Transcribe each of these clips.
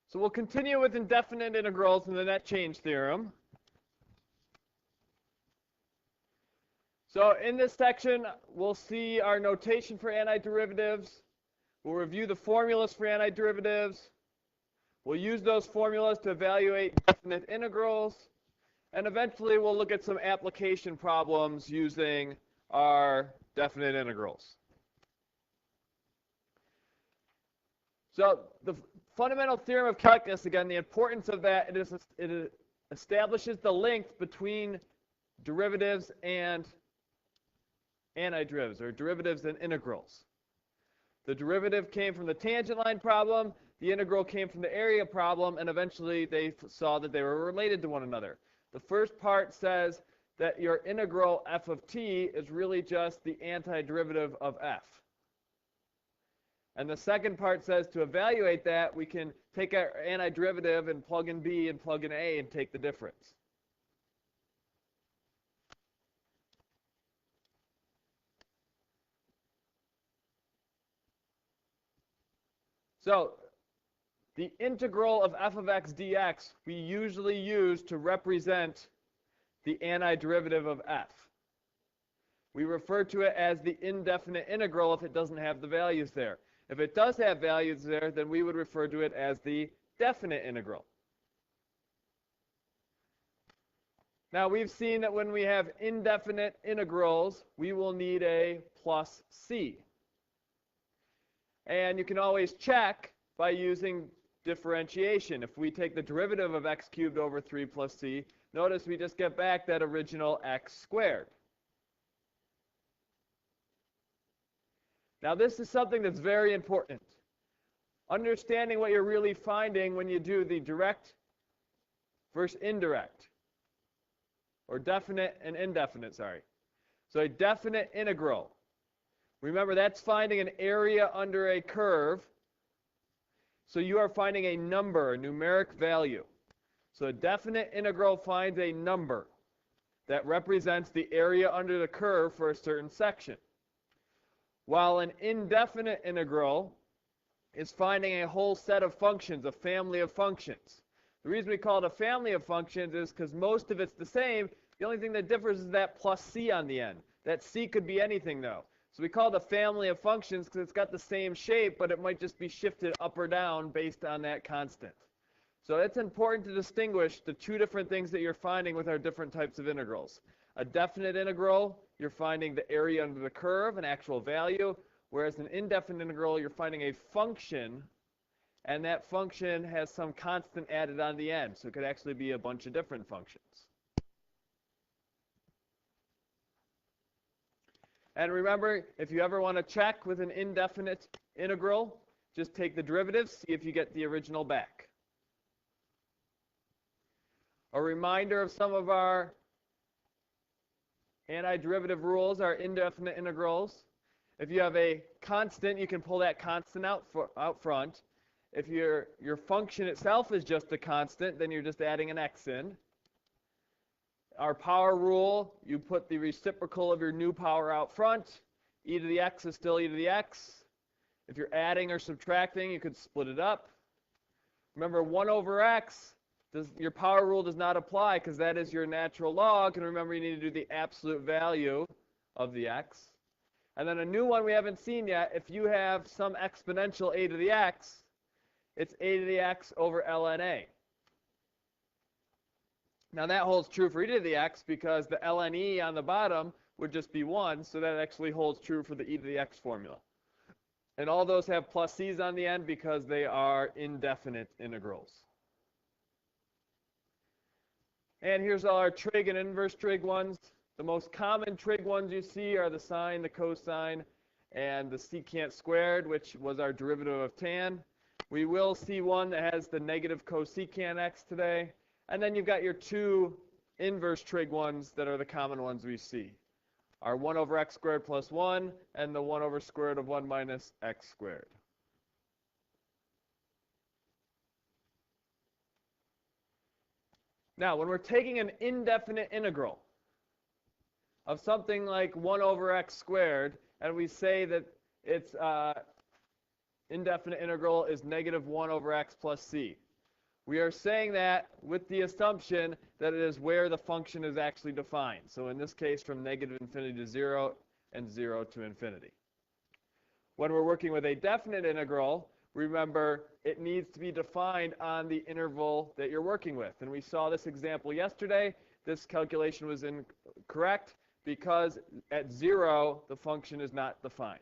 So we'll continue with indefinite integrals and the net change theorem. So in this section, we'll see our notation for antiderivatives. We'll review the formulas for antiderivatives. We'll use those formulas to evaluate definite integrals. And eventually, we'll look at some application problems using our definite integrals. So the fundamental theorem of calculus, again, the importance of that, it establishes the link between derivatives and antiderivatives, or derivatives and integrals. The derivative came from the tangent line problem, the integral came from the area problem, and eventually they saw that they were related to one another. The first part says that your integral f of t is really just the antiderivative of f. And the second part says to evaluate that, we can take our antiderivative and plug in b and plug in a and take the difference. So the integral of f of x dx we usually use to represent the antiderivative of f. We refer to it as the indefinite integral if it doesn't have the values there. If it does have values there, then we would refer to it as the definite integral. Now, we've seen that when we have indefinite integrals, we will need a plus c. And you can always check by using differentiation. If we take the derivative of x cubed over 3 plus c, notice we just get back that original x squared. Now, this is something that's very important. Understanding what you're really finding when you do the direct versus indirect, or definite and indefinite, sorry. So a definite integral. Remember, that's finding an area under a curve. So you are finding a number, a numeric value. So a definite integral finds a number that represents the area under the curve for a certain section. While an indefinite integral is finding a whole set of functions, a family of functions. The reason we call it a family of functions is because most of it's the same. The only thing that differs is that plus c on the end. That c could be anything, though. So we call it a family of functions because it's got the same shape, but it might just be shifted up or down based on that constant. So it's important to distinguish the two different things that you're finding with our different types of integrals. A definite integral, you're finding the area under the curve, an actual value, whereas an indefinite integral, you're finding a function, and that function has some constant added on the end. So it could actually be a bunch of different functions. And remember, if you ever want to check with an indefinite integral, just take the derivative, see if you get the original back. A reminder of some of our antiderivative rules are indefinite integrals. If you have a constant, you can pull that constant out front. If your function itself is just a constant, then you're just adding an x in. Our power rule, you put the reciprocal of your new power out front. E to the x is still e to the x. If you're adding or subtracting, you could split it up. Remember, 1 over x, your power rule does not apply because that is your natural log. And remember, you need to do the absolute value of the x. And then a new one we haven't seen yet, if you have some exponential a to the x, it's a to the x over ln a. Now that holds true for e to the x because the ln e on the bottom would just be 1, so that actually holds true for the e to the x formula. And all those have plus c's on the end because they are indefinite integrals. And here's all our trig and inverse trig ones. The most common trig ones you see are the sine, the cosine, and the secant squared, which was our derivative of tan. We will see one that has the negative cosecant x today. And then you've got your two inverse trig ones that are the common ones we see. Our 1 over x squared plus 1 and the 1 over square root of 1 minus x squared. Now, when we're taking an indefinite integral of something like 1 over x squared, and we say that its indefinite integral is negative 1 over x plus c. we are saying that with the assumption that it is where the function is actually defined. So in this case, from negative infinity to 0 and 0 to infinity. When we're working with a definite integral, remember, it needs to be defined on the interval that you're working with. And we saw this example yesterday. This calculation was incorrect because at 0, the function is not defined.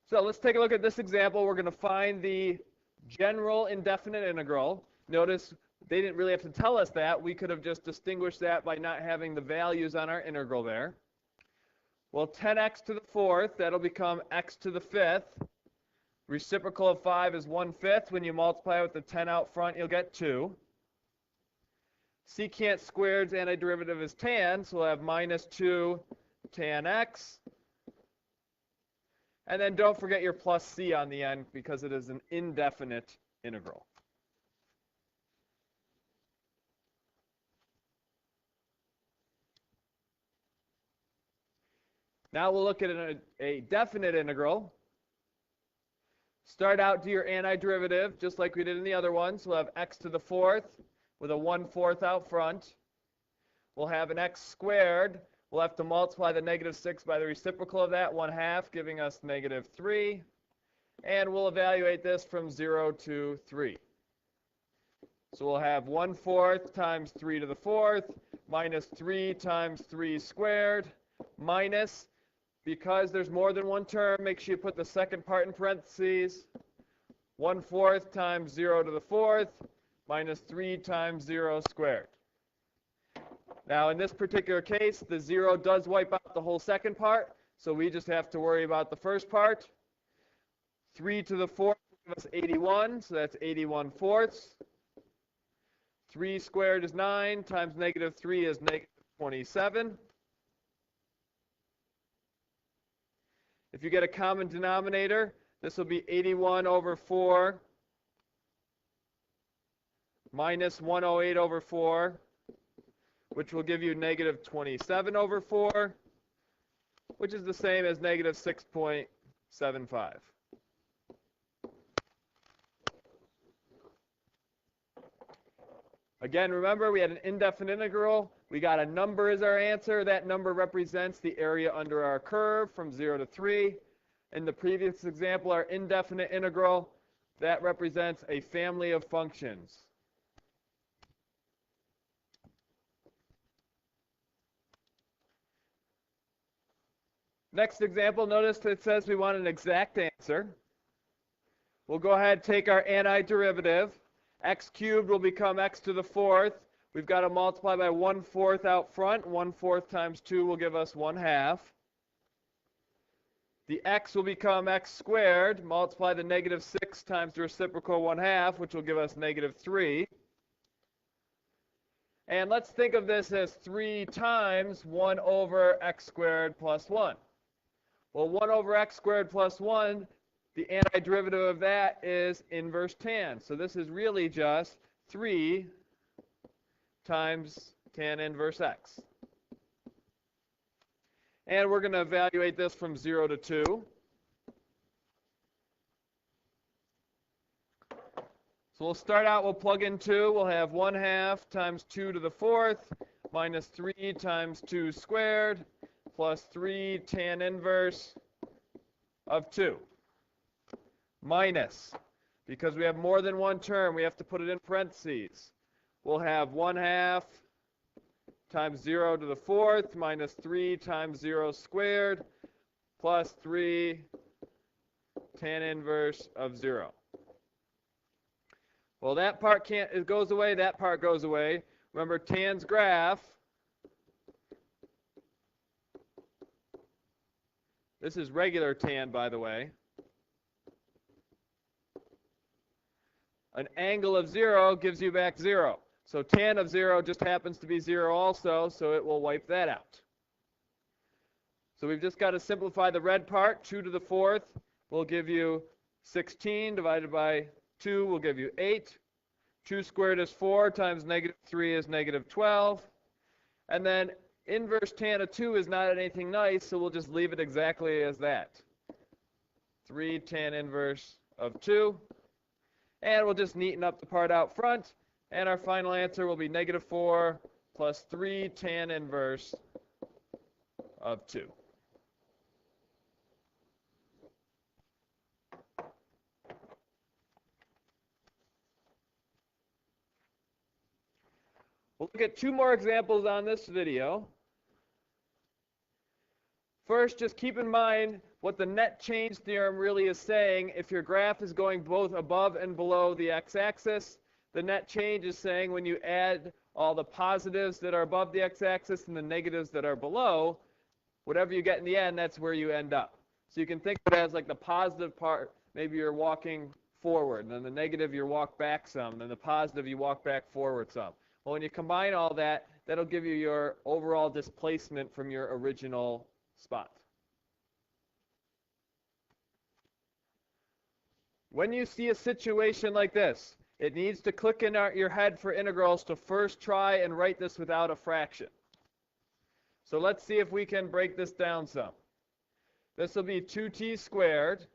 So let's take a look at this example. We're going to find the general indefinite integral. Notice they didn't really have to tell us that. We could have just distinguished that by not having the values on our integral there. Well, 10x to the fourth, that'll become x to the fifth. Reciprocal of 5 is 1/5. When you multiply with the 10 out front, you'll get 2. Secant squared's antiderivative is tan, so we'll have minus 2 tan x. And then don't forget your plus c on the end because it is an indefinite integral. Now we'll look at a definite integral. Start out to your antiderivative, just like we did in the other ones. We'll have x to the fourth with a 1/4 out front. We'll have an x squared. We'll have to multiply the negative 6 by the reciprocal of that, 1/2, giving us negative 3. And we'll evaluate this from 0 to 3. So we'll have 1/4 times 3 to the fourth minus 3 times 3 squared minus, because there's more than one term, make sure you put the second part in parentheses, 1/4 times 0 to the fourth minus 3 times 0 squared. Now, in this particular case, the 0 does wipe out the whole second part, so we just have to worry about the first part. 3 to the fourth will give us 81, so that's 81/4. 3 squared is 9, times negative 3 is negative 27. If you get a common denominator, this will be 81/4 minus 108/4, which will give you negative 27/4, which is the same as negative 6.75. Again, remember, we had an indefinite integral. We got a number as our answer. That number represents the area under our curve from 0 to 3. In the previous example, our indefinite integral, that represents a family of functions. Next example, notice that it says we want an exact answer. We'll go ahead and take our antiderivative. X cubed will become x to the fourth. We've got to multiply by 1/4 out front. 1/4 times 2 will give us 1/2. The x will become x squared. Multiply the negative 6 times the reciprocal 1/2, which will give us negative 3. And let's think of this as 3 times 1 over x squared plus 1. Well, 1 over x squared plus 1, the antiderivative of that is inverse tan. So this is really just 3 times tan inverse x. And we're going to evaluate this from 0 to 2. So we'll start out, we'll plug in 2. We'll have 1/2 times 2 to the fourth minus 3 times 2 squared plus 3 tan inverse of 2. Minus, because we have more than one term, we have to put it in parentheses. We'll have 1/2 times 0 to the fourth minus 3 times 0 squared plus 3 tan inverse of 0. Well, that part it goes away, that part goes away. Remember, tan's graph, this is regular tan, by the way. An angle of 0 gives you back 0. So tan of 0 just happens to be 0 also, so it will wipe that out. So we've just got to simplify the red part. 2 to the fourth will give you 16 divided by 2 will give you 8. 2 squared is 4 times negative 3 is negative 12. And then inverse tan of 2 is not anything nice, so we'll just leave it exactly as that. 3 tan inverse of 2. And we'll just neaten up the part out front. And our final answer will be negative 4 plus 3 tan inverse of 2. We'll look at 2 more examples on this video. First, just keep in mind what the net change theorem really is saying. If your graph is going both above and below the x-axis, the net change is saying when you add all the positives that are above the x-axis and the negatives that are below, whatever you get in the end, that's where you end up. So you can think of it as like the positive part, maybe you're walking forward, and then the negative you walk back some, and then the positive you walk back forward some. Well, when you combine all that, that'll give you your overall displacement from your original spot. When you see a situation like this, it needs to click in your head for integrals to first try and write this without a fraction. So let's see if we can break this down some. This will be 2t squared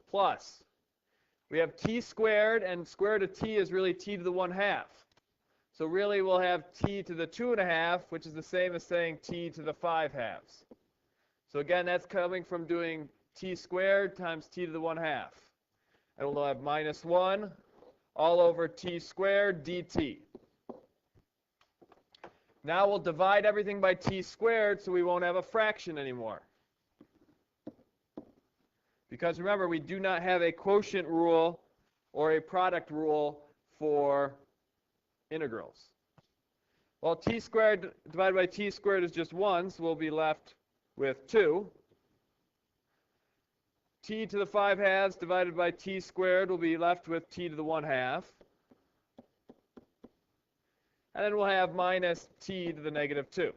plus, we have t squared, and square root of t is really t to the 1/2. So really we'll have t to the 2.5, which is the same as saying t to the 5/2. So again, that's coming from doing t squared times t to the 1/2. And we'll have minus 1 all over t squared dt. Now we'll divide everything by t squared so we won't have a fraction anymore. Because remember, we do not have a quotient rule or a product rule for integrals. Well, t squared divided by t squared is just 1, so we'll be left with 2. T to the 5/2 divided by t squared will be left with t to the 1/2. And then we'll have minus t to the negative 2.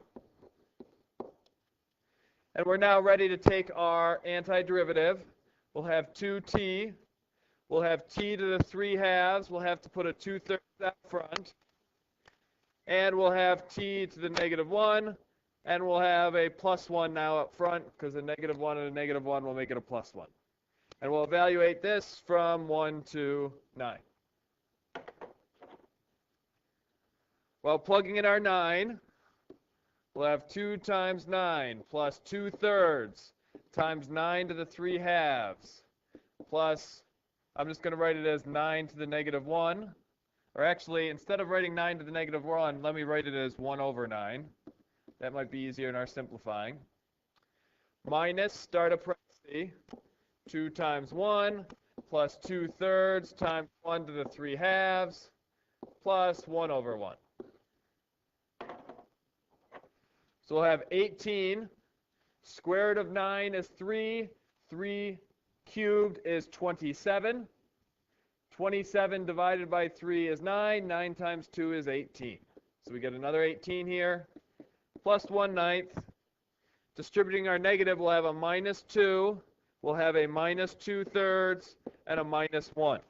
And we're now ready to take our antiderivative. We'll have 2t. We'll have t to the 3/2. We'll have to put a 2/3 out front. And we'll have t to the negative 1. And we'll have a plus 1 now up front, because a negative 1 and a negative 1 will make it a plus 1. And we'll evaluate this from 1 to 9. Well, plugging in our 9, we'll have 2 times 9 plus 2/3 times 9 to the 3/2 plus, I'm just going to write it as 9 to the negative 1. Or actually, instead of writing 9 to the negative 1, let me write it as 1 over 9. That might be easier in our simplifying. Minus, start a parenthesis, 2 times 1 plus 2/3 times 1 to the 3/2 plus 1 over 1. So we'll have 18. Square root of 9 is 3. 3 cubed is 27. 27 divided by 3 is 9. 9 times 2 is 18. So we get another 18 here. Plus 1/9. Distributing our negative, we'll have a minus 2. We'll have a minus 2/3 and a minus 1.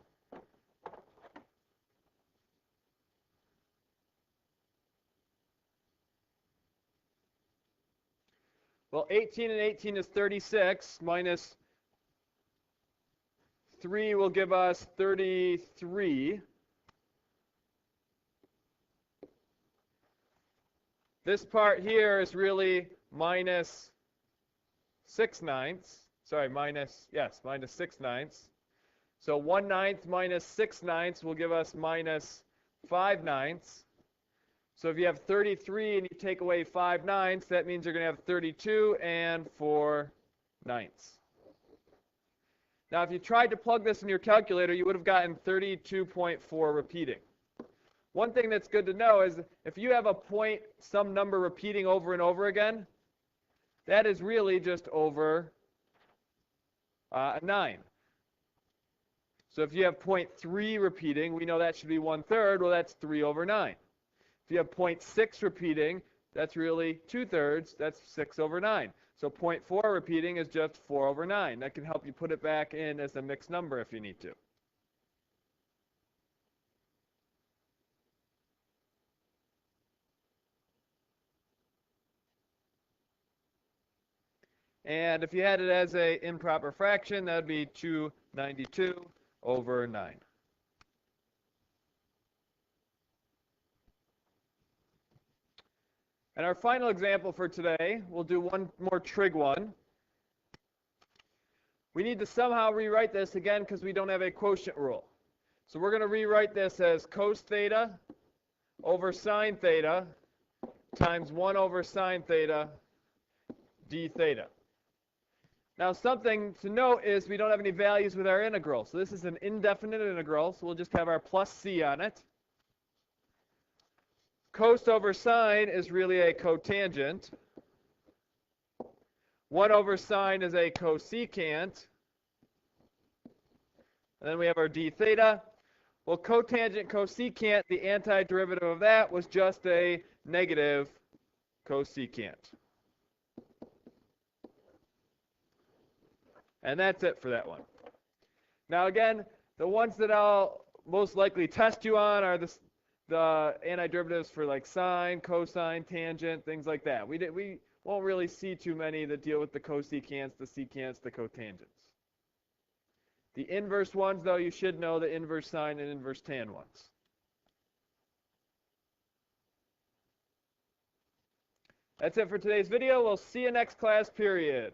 Well, 18 and 18 is 36. Minus 3 will give us 33. This part here is really minus 6/9. Sorry, minus 6/9. So 1/9 minus 6/9 will give us minus 5/9. So if you have 33 and you take away 5/9, that means you're going to have 32 and 4/9. Now, if you tried to plug this in your calculator, you would have gotten 32.4 repeating. One thing that's good to know is if you have a point, some number repeating over and over again, that is really just over a 9. So if you have 0.3 repeating, we know that should be 1/3. Well, that's 3 over 9. If you have 0.6 repeating, that's really 2/3. That's 6 over 9. So 0.4 repeating is just 4 over 9. That can help you put it back in as a mixed number if you need to. And if you had it as an improper fraction, that would be 292 over 9. And our final example for today, we'll do one more trig one. We need to somehow rewrite this again because we don't have a quotient rule. So we're going to rewrite this as cos theta over sine theta times 1 over sine theta d theta. Now something to note is we don't have any values with our integral. So this is an indefinite integral, so we'll just have our plus c on it. Cos over sine is really a cotangent. 1 over sine is a cosecant. And then we have our d theta. Well, cotangent, cosecant, the antiderivative of that was just a negative cosecant. And that's it for that one. Now again, the ones that I'll most likely test you on are the antiderivatives for like sine, cosine, tangent, things like that. We won't really see too many that deal with the cosecants, the secants, the cotangents. The inverse ones, though, you should know the inverse sine and inverse tan ones. That's it for today's video. We'll see you next class period.